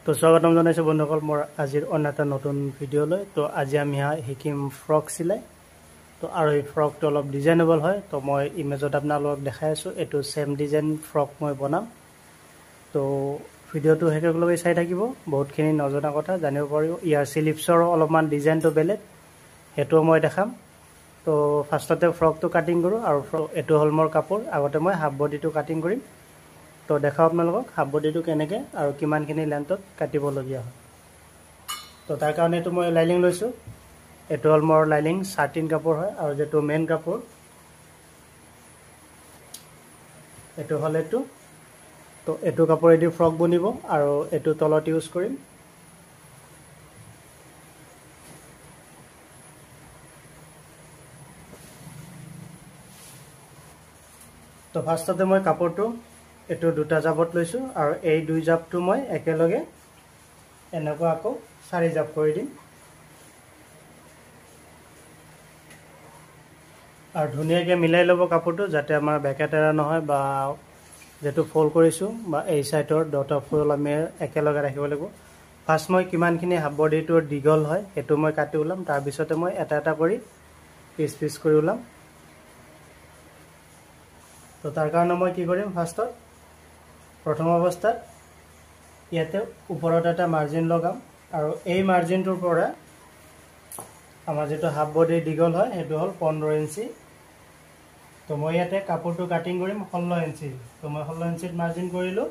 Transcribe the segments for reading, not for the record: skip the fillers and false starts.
তো স্বাগতম জানাইছো বন্ধুসকল মোৰ আজিৰ অন্য এটা নতুন ভিডিঅ'লৈ। তো আজি আমি শিকিম ফ্ৰক চিলাই। তো আৰু এই ফ্ৰকটো অলপ ডিজাইনেবল হয়। তো মই ইমেজত আপোনালোকক দেখাই আছোঁ, এইটো ছেম ডিজাইন ফ্ৰক মই বনাম। তো ভিডিঅ'টো শেষলৈকে চাই থাকিব, বহুতখিনি নজনা কথা জানিব পাৰিব। ইয়াৰ চিলিপছৰো অলপমান ডিজাইনটো বেলেগ, সেইটোও মই দেখাম। তো ফাৰ্ষ্টতে ফ্ৰকটো কাটিং কৰোঁ, আৰু এইটো হ'ল মোৰ কাপোৰ। আগতে মই হাফ বডিটো কাটিং কৰিম। তো দেখাওঁ আপোনালোকক হাফ বডিটো কেনেকৈ আৰু কিমানখিনি লেন্থত কাটিবলগীয়া হয়। তো তাৰ কাৰণে এইটো মই লাইনিং লৈছোঁ। এইটো হ'ল মোৰ লাইনিং চাৰ্টিন কাপোৰ হয়, আৰু যিটো মেইন কাপোৰ এইটো হ'ল এইটো। তো এইটো কাপোৰেদি ফ্ৰক বনিব, আৰু এইটো তলত ইউজ কৰিম। তো ফাৰ্ষ্টতে মই কাপোৰটো এইটো দুটা জাপত লৈছোঁ, আৰু এই দুই জাপটো মই একেলগে এনেকুৱা আকৌ 4 জাপ কৰি দিম। আৰু ধুনীয়াকৈ মিলাই ল'ব কাপোৰটো, যাতে আমাৰ বেকেটেৰা নহয়, বা যিটো ফল্ড কৰিছোঁ বা এই চাইডৰ দুটা ফল্ড আমি একেলগে ৰাখিব লাগিব। ফাৰ্ষ্ট মই কিমানখিনি হাফ বডিটোৰ দীঘল হয় সেইটো মই কাটি ওলাম, তাৰপিছতে মই এটা এটা কৰি পিচ পিচ কৰি ওলাম। তো তাৰ কাৰণে মই কি কৰিম, ফাৰ্ষ্টত প্ৰথম অৱস্থাত ইয়াতে ওপৰত এটা মাৰ্জিন লগাম, আৰু এই মাৰ্জিনটোৰ পৰা আমাৰ যিটো হাফ বডিৰ দীঘল হয় সেইটো হ'ল 15 ইঞ্চি। তো মই ইয়াতে কাপোৰটো কাটিং কৰিম 16 ইঞ্চি। তো মই 16 ইঞ্চিত মাৰ্জিন কৰিলোঁ।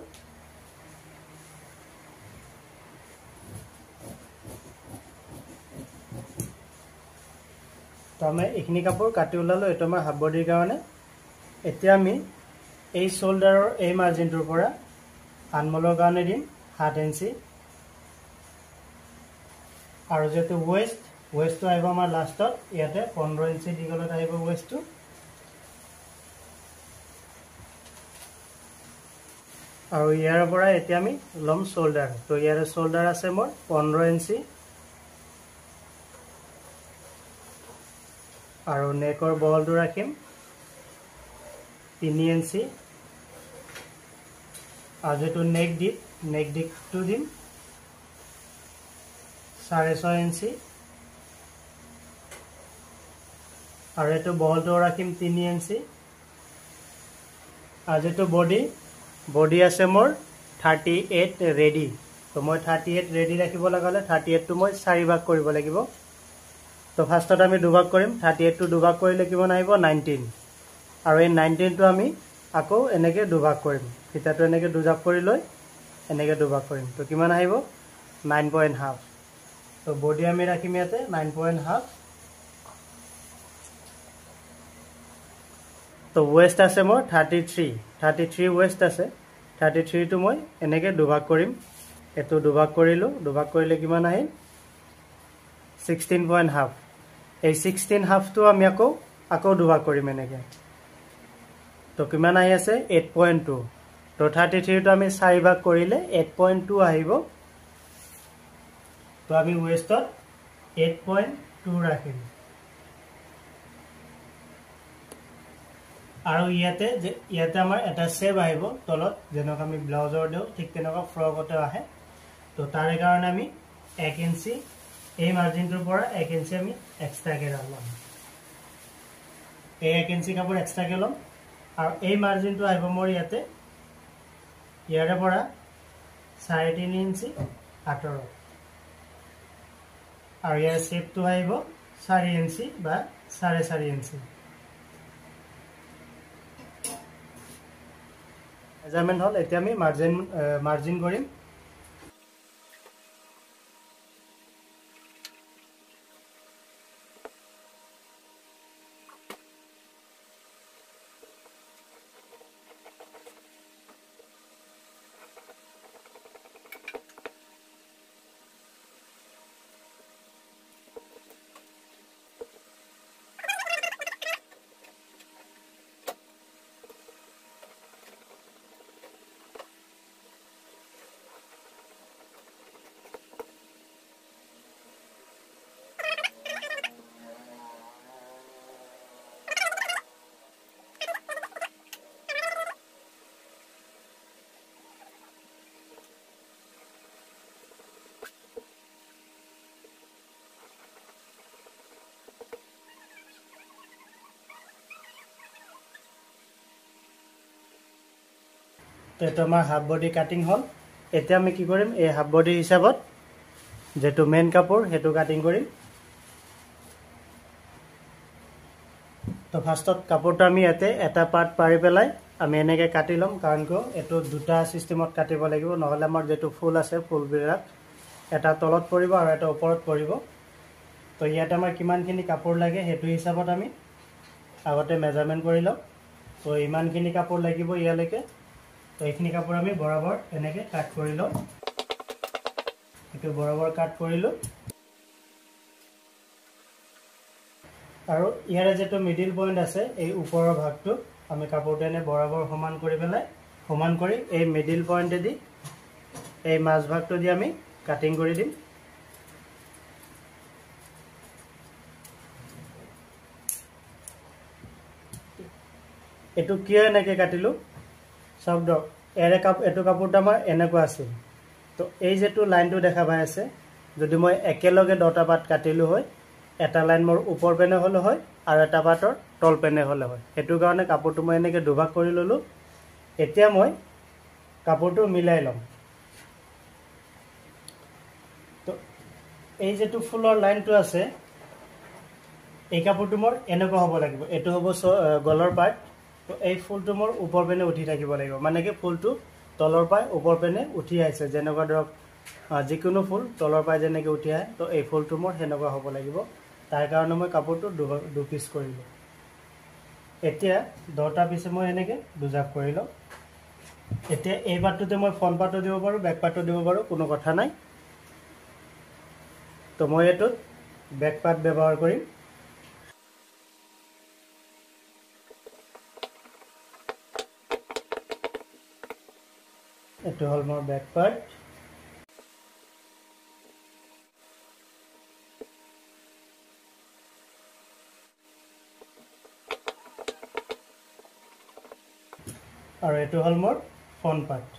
তো আমি এইখিনি কাপোৰ কাটি ওলালোঁ, এইটো আমাৰ হাফ বডিৰ কাৰণে। এতিয়া আমি এই শ্বল্ডাৰৰ এই মাৰ্জিনটোৰ পৰা আনমোলৰ কাৰণে দিম 7 ইঞ্চি, আৰু যিহেতু ৱেষ্টটো আহিব আমাৰ লাষ্টত, ইয়াতে 15 ইঞ্চি দীঘলত আহিব ৱেষ্টটো। আৰু ইয়াৰ পৰা এতিয়া আমি ল'ম শ্বল্ডাৰ। তো ইয়াৰে শ্বল্ডাৰ আছে মোৰ 15 ইঞ্চি, আৰু নেকৰ বহলটো ৰাখিম 3 ইঞ্চি, আৰু যিটো নেক ডিপটো দিম 6.5 ইঞ্চি, আৰু এইটো বহলটো ৰাখিম 3 ইঞ্চি, আৰু যিটো বডি আছে মোৰ 38 ৰেডি। তো মই 38 ৰেডি ৰাখিব লগা হ'লে 38টো মই 4 ভাগ কৰিব লাগিব। তো ফাৰ্ষ্টত আমি দুভাগ কৰিম। 38টো দুভাগ কৰিলে কিমান আহিব, 19, আৰু এই 19টো আমি আকৌ এনেকৈ দুভাগ কৰিম। ফিতাটো এনেকৈ দুজাপ কৰি লৈ এনেকৈ দুভাগ কৰিম। তো কিমান আহিব, 9.5। তো বডি আমি ৰাখিম ইয়াতে 9.5। তো ৱেষ্ট আছে মোৰ 33 ৱেষ্ট আছে। 33টো মই এনেকৈ দুভাগ কৰিম। এইটো দুভাগ কৰিলোঁ, দুভাগ কৰিলে কিমান আহিল, 16.5। এই 16.5টো আমি আকৌ দুভাগ কৰিম এনেকৈ। তো কিমান আহি আছে, 8.2। তো 33টো আমি 4 ভাগ কৰিলে 8.2 আহিব। তো আমি ৱেষ্টত 8.2 ৰাখিম। আৰু ইয়াতে আমাৰ এটা চেভ আহিব তলত, যেনেকৈ আমি ব্লাউজৰ দিওঁ ঠিক তেনেকুৱা ফ্ৰকতে আহে। তো তাৰে কাৰণে আমি 1 ইঞ্চি এই মাৰ্জিনটোৰ পৰা 1 ইঞ্চি আমি এক্সট্ৰাকৈ ল'ম। এই 1 ইঞ্চি কাপোৰ এক্সট্ৰাকৈ ল'ম, আৰু এই মাৰ্জিনটো আহিব মোৰ ইয়াৰে পৰা 3.5 ইঞ্চি আঁতৰত, আৰু ইয়াৰ শ্বেপটো আহিব 4 ইঞ্চি বা 4.5 ইঞ্চি। মেজাৰমেণ্ট হ'ল। এতিয়া আমি মাৰ্জিন কৰিম। তো এইটো আমাৰ হাফ বডি কাটিং হ'ল এতিয়া আমি কি কৰিম এই হাফ বডি হিচাপত যেটো মেইন কাপোৰ হেতু কাটিং কৰিম তো ফাৰ্ষ্টত কাপোৰটো আমি ইয়াতে এটা পাৰ্ট পাৰি পেলাই আমি এনেকৈ কাটি ল'ম কাৰণ কিয় এইটো দুটা চিষ্টেমত কাটিব লাগিব নহ'লে আমাৰ যেটো ফুল আছে ফুলবিলাক এটা তলত পৰিব আৰু এটা ওপৰত পৰিব তো ইয়াতে আমাৰ কিমানখিনি কাপোৰ লাগে হেতু হিচাপত আমি আগতে মেজাৰমেণ্ট কৰি লম তো ইমানখিনি কাপোৰ লাগিব ইয়ালৈকে তো এইখিনি কাপোৰ আমি বৰাবৰ এনেকৈ কাট কৰি লম এইটো বৰাবৰ কাট কৰিলো আৰু ইয়াৰে যেটো মিডল পইণ্ট আছে এই ওপৰৰ ভাগটো আমি কাপোৰটো এনে বৰাবৰ সমান কৰি পেলাই সমান কৰি এই মিডল পইণ্টেদি এই মাছ ভাগটো দি আমি কাটিং কৰি দিম এটো কিয় এনেকৈ কাটিলো সব দ এৰে কাপ এটো কাপোৰটা আমাৰ এনেকুৱা আছিল তো এই যেটো লাইনটো দেখা পাই আছে যদি মই একেলগে দুটা পাট কাটিলো হয় এটা লাইন মোৰ ওপৰ পেনে হলে হয় আৰু এটা পাটৰ তল পেনে হলে হয় হেতু কাৰণে কাপোৰটো মই এনেকৈ দুভাগ কৰি ললো এতিয়া মই কাপোৰটো মিলাই লম তো এই যেটো ফুলৰ লাইনটো আছে এই কাপোৰটো মোৰ এনেকুৱা হ'ব লাগিব এটো হ'ব গলৰ পাৰ্ট তো এই ফুলটো মোৰ ওপৰ পেনে উঠি থাকিব লাগিব মানে কি ফুলটো তলৰ পাই ওপৰ পেনে উঠি আহিছে যেনেকুৱা ধৰক যিকোনো ফুল তলৰ পাই যেনেকৈ উঠি আহে তো এই ফুলটো মোৰ হেনেকুৱা হ'ব লাগিব তাৰ কাৰণে মই কাপোৰটো দু পিস কৰিলো এতিয়া দুটা পিছে মই এনেকৈ দুজাপ কৰিলো এতিয়া এই পাৰ্টটোতে মই ফ্ৰন্ট পাৰ্টটো দিব পাৰো বেক পাৰ্টটো দিব পাৰো কোনো কথা নাই তো মই এটো বেক পাৰ্ট ব্যৱহাৰ কৰিম এটো হল মোৰ বেক পাৰ্ট আৰু এটো হল মোৰ ফ্ৰন্ট পাৰ্ট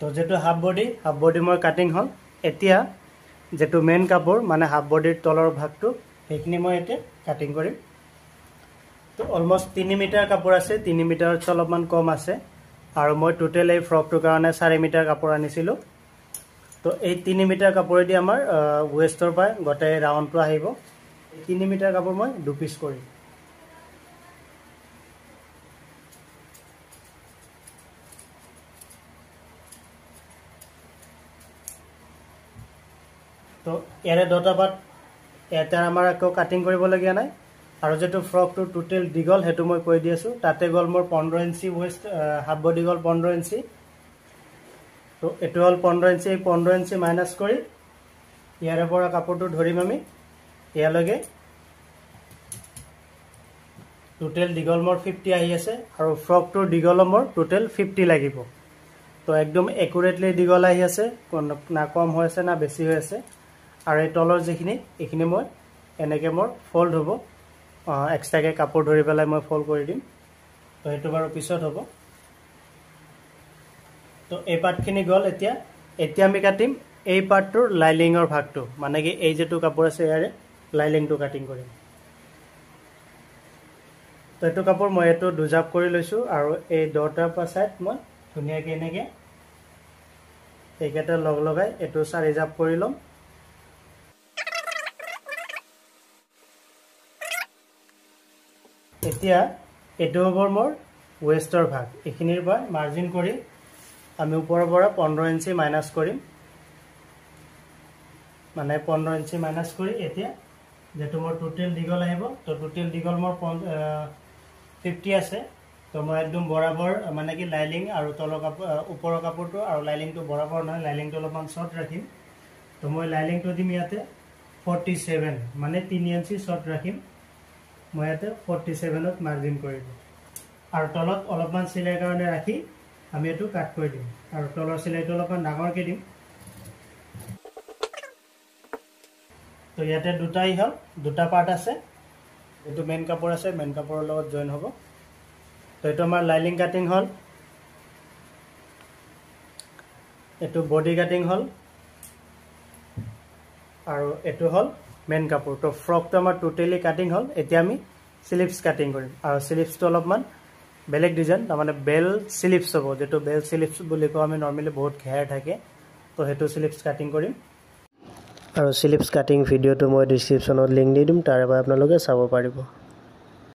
তো যেটো হাফ বডি মোৰ কাটিং হল এতিয়া যেটো মেইন কাপোৰ মানে হাফ বডিৰ তলৰ ভাগটো সেইখিনি মই এতিয়া কাটিং কৰিম তো অলমোস্ট 3 মিটাৰ কাপোৰ আছে 3 মিটাৰত অলপমান কম আছে আৰু মই টোটাল এই ফ্ৰকটোৰ কাৰণে 4 মিটাৰ কাপোৰ আনিছিলো তো এই 3 মিটাৰ কাপোৰেদি আমাৰ ওয়েষ্টৰ পাই গটাই ৰাউণ্ডটো আহিব 3 মিটাৰ কাপোৰ মই দু পিস কৰিম তো ইয়াৰে দুটা পাট এটা আমাৰ আকৌ কাটিং কৰিবলগীয়া নাই আৰু যেটো ফ্ৰকটো টোটাল দীঘল হেতু মই কৈ দি আছো তাতে গল মোৰ 15 ইঞ্চি ওয়েষ্ট হাফ বডি গল 15 ইঞ্চি তো এটো হল 15 ইঞ্চি 15 ইঞ্চি মাইনাস কৰি ইয়াৰে পৰা কাপোৰটো ধৰিম আমি ইয়ালৈকে টোটাল দীঘল মোৰ 50 আহি আছে আৰু ফ্ৰকটোৰ দীঘল মোৰ টোটাল 50 লাগিব তো একদম একুৰেটলি দীঘল আহি আছে না কম হৈ আছে না বেছি হৈ আছে আৰু এই তলৰ যিখিনি এইখিনি মই এনেকৈ মোৰ ফল্ড হ'ব এক্সট্ৰাকে কাপোৰ ধৰি পেলাই মই ফল্ড কৰি দিম তো হেতু বাৰু পিছত হ'ব তো এই পাৰ্টখিনি গল এতিয়া আমি কাটিম এই পাৰ্টটোৰ লাইলিংৰ ভাগটো মানে কি এই যেটো কাপোৰ আছে ইয়াৰে লাইলিংটো কাটিং কৰিম তো এটো কাপোৰ মই এটো দুজাপ কৰি লৈছো আৰু এই দুটা পাছাইড মই ধুনিয়াকৈ এনেকৈ এইকেইটা লগ লগাই এটো চাৰি জাপ কৰি লম এতিয়া এটো হ'ব মোৰ ওয়েষ্টৰ ভাগ এখিনিৰ পৰা মাৰ্জিন কৰি আমি ওপৰৰ পৰা 15 ইঞ্চি মাইনাস কৰিম মানে 15 ইঞ্চি মাইনাস কৰি এতিয়া যেটো মোৰ টোটাল দীঘল আহিব তো টোটাল দীঘল মোৰ 50 আছে তো মই একদম বৰাবৰ মানে কি লাইলিং আৰু তলৰ কাপোৰ ওপৰৰ কাপোৰটো আৰু লাইলিংটো বৰাবৰ নহয় লাইলিংটো অলপমান শৰ্ট ৰাখিম তো মই লাইলিংটো দিম ইয়াতে 47 মানে 3 ইঞ্চি শৰ্ট ৰাখিম মই ইয়াতে 47 ত মাৰ্জিন কৰিলো আৰু তলত অলপমান সিলাই কাৰণে ৰাখি আমি এটো কাট কৰি দিম আৰু তলৰ সিলাইটো অলপমান ডাঙৰকে দিম তো ইয়াতে দুটাই হল দুটা পাৰ্ট আছে এটো মেইন কাপোৰ আছে মেইন কাপোৰৰ লগত জয়েন হ'ব তো এটো আমাৰ লাইলিং কাটিং হল এটো বডি কাটিং হল আৰু এটো হল মেইন কাপোৰ তো ফ্ৰকটো আমাৰ টোটালি কাটিং হল এতিয়া আমি স্লিভস কাটিং কৰিম আৰু স্লিভসটো অলপমান বেলেগ ডিজাইন তাৰমানে বেল স্লিপছ হ'ব যেটো বেল স্লিপছ বুলি কওঁ আমি নৰ্মেলি বহুত ঘেৰ থাকে তো হেতু স্লিপছ কাটিং কৰিম আৰু স্লিপছ কাটিং ভিডিওটো মই ডেসক্ৰিপচনত লিংক দি দিম তাৰ পৰা আপোনালোকে চাব পাৰিব